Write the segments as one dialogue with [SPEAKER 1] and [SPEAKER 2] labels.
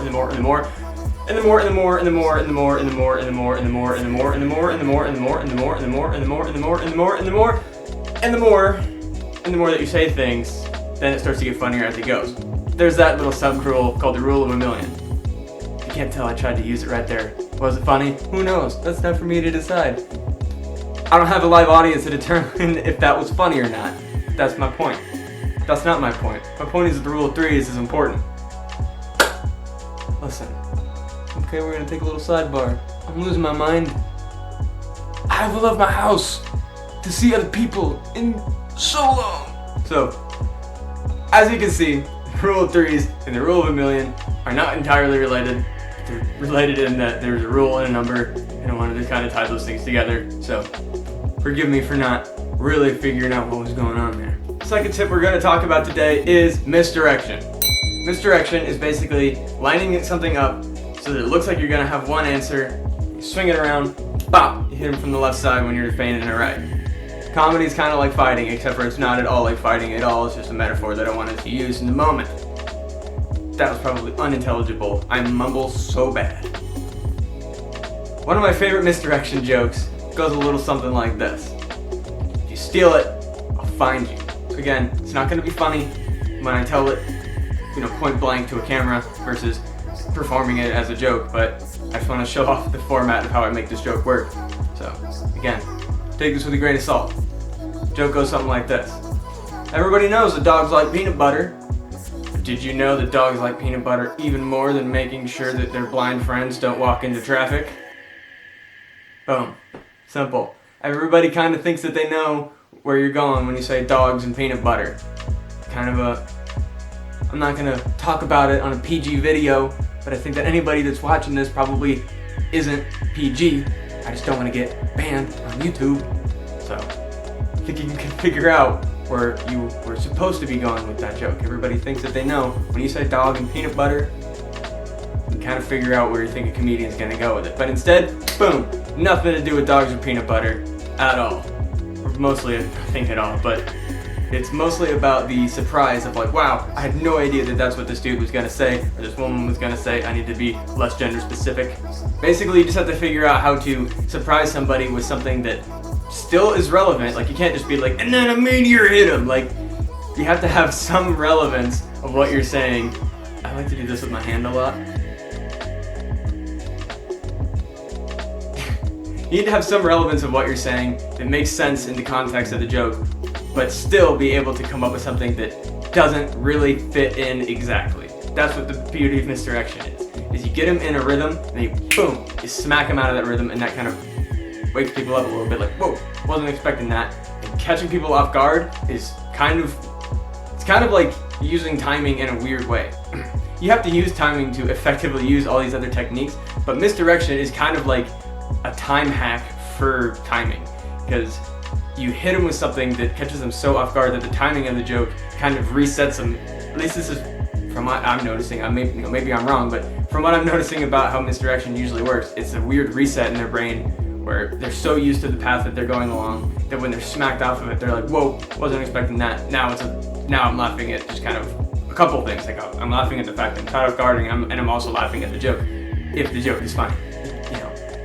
[SPEAKER 1] and the more and the more. And the more and the more and the more and the more and the more and the more and the more and the more and the more and the more and the more and the more and the more and the more and the more and the more and the more and the more and the more that you say things, then it starts to get funnier as it goes. There's that little sub-rule called the rule of a million. If you can't tell, I tried to use it right there. Was it funny? Who knows? That's not for me to decide. I don't have a live audience to determine if that was funny or not. That's my point. That's not my point. My point is that the rule of threes is important. Listen. Okay, we're gonna take a little sidebar. I'm losing my mind. I have left my house to see other people in so long. So, as you can see, the rule of threes and the rule of a million are not entirely related. They're related in that there's a rule and a number, and I wanted to kind of tie those things together. So, forgive me for not really figuring out what was going on there. Second tip we're gonna talk about today is misdirection. Misdirection is basically lining something up so that it looks like you're gonna have one answer, you swing it around, bop, you hit him from the left side when you're feigning it right. Comedy is kind of like fighting, except for it's not at all like fighting at all, it's just a metaphor that I wanted to use in the moment. That was probably unintelligible. I mumble so bad. One of my favorite misdirection jokes goes a little something like this. If you steal it, I'll find you. So again, it's not gonna be funny when I tell it, point blank to a camera versus performing it as a joke, but I just want to show off the format of how I make this joke work. So, again, take this with a grain of salt. Joke goes something like this. Everybody knows that dogs like peanut butter. But did you know that dogs like peanut butter even more than making sure that their blind friends don't walk into traffic? Boom. Simple. Everybody kind of thinks that they know where you're going when you say dogs and peanut butter. I'm not gonna talk about it on a PG video, but I think that anybody that's watching this probably isn't PG. I just don't want to get banned on YouTube. So, I think you can figure out where you were supposed to be going with that joke. Everybody thinks that they know. When you say dog and peanut butter, you kind of figure out where you think a comedian's gonna go with it. But instead, boom, nothing to do with dogs and peanut butter at all. Or mostly nothing at all, but it's mostly about the surprise of like, wow, I had no idea that that's what this dude was gonna say, or this woman was gonna say. I need to be less gender specific. Basically, you just have to figure out how to surprise somebody with something that still is relevant. Like, you can't just be like, and then a meteor hit him. Like, you have to have some relevance of what you're saying. I like to do this with my hand a lot. You need to have some relevance of what you're saying that makes sense in the context of the joke, but still be able to come up with something that doesn't really fit in exactly. That's what the beauty of misdirection is you get them in a rhythm, and then you, boom, you smack them out of that rhythm, and that kind of wakes people up a little bit, like, whoa, wasn't expecting that. And catching people off guard is kind of like using timing in a weird way. You have to use timing to effectively use all these other techniques, but misdirection is kind of like a time hack for timing, because you hit them with something that catches them so off guard that the timing of the joke kind of resets them. At least this is from what I'm noticing. Maybe I'm wrong, but from what I'm noticing about how misdirection usually works, it's a weird reset in their brain where they're so used to the path that they're going along that when they're smacked off of it, they're like, whoa, wasn't expecting that. Now I'm laughing at just kind of a couple things. Like, I'm laughing at the fact that I'm caught off guard, and I'm also laughing at the joke, if the joke is funny.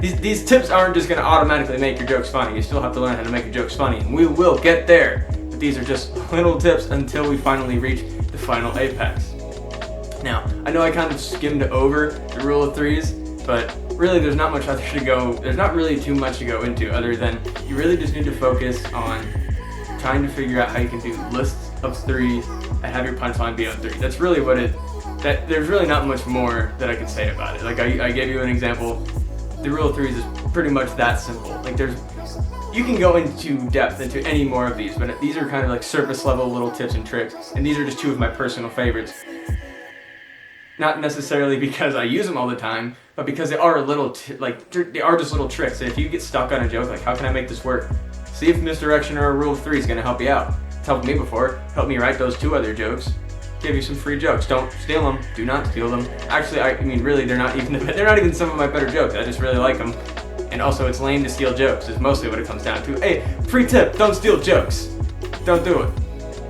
[SPEAKER 1] These tips aren't just going to automatically make your jokes funny. You still have to learn how to make your jokes funny, and we will get there. But these are just little tips until we finally reach the final apex. Now, I know I kind of skimmed over the rule of threes, but really there's not much other to go. There's not really too much to go into other than you really just need to focus on trying to figure out how you can do lists of threes and have your punchline be on three. That's really what there's really not much more that I can say about it. Like, I gave you an example. The rule of threes is pretty much that simple. Like, you can go into depth into any more of these, but these are kind of like surface level little tips and tricks, and these are just two of my personal favorites. Not necessarily because I use them all the time, but because they are they are just little tricks. And if you get stuck on a joke, like, how can I make this work? See if misdirection or a rule of three is going to help you out. It's helped me before. Helped me write those 2 other jokes. Give you some free jokes. Don't steal them. Do not steal them. Actually, I mean, really, they're not even some of my better jokes. I just really like them. And also, it's lame to steal jokes. Is mostly what it comes down to. Hey, free tip: don't steal jokes. Don't do it.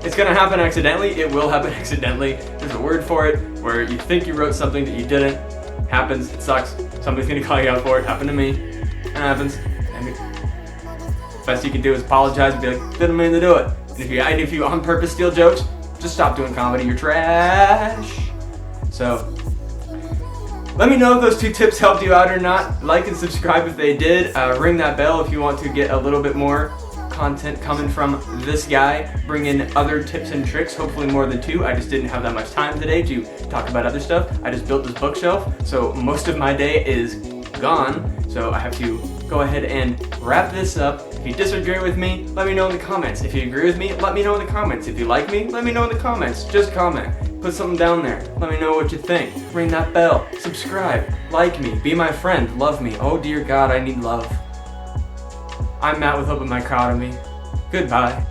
[SPEAKER 1] It's gonna happen accidentally. It will happen accidentally. There's a word for it where you think you wrote something that you didn't. Happens. It sucks. Somebody's gonna call you out for it. Happened to me. It happens. And best you can do is apologize and be like, didn't mean to do it. And if you on purpose steal jokes, just stop doing comedy. You're trash. So, let me know if those 2 tips helped you out or not. Like and subscribe if they did. Ring that bell if you want to get a little bit more content coming from this guy. Bring in other tips and tricks, hopefully more than 2. I just didn't have that much time today to talk about other stuff. I just built this bookshelf, so most of my day is gone. So I have to go ahead and wrap this up. If you disagree with me, let me know in the comments. If you agree with me, let me know in the comments. If you like me, let me know in the comments. Just comment. Put something down there. Let me know what you think. Ring that bell. Subscribe. Like me. Be my friend. Love me. Oh dear God, I need love. I'm Matt with Hope and Microtomy. Goodbye.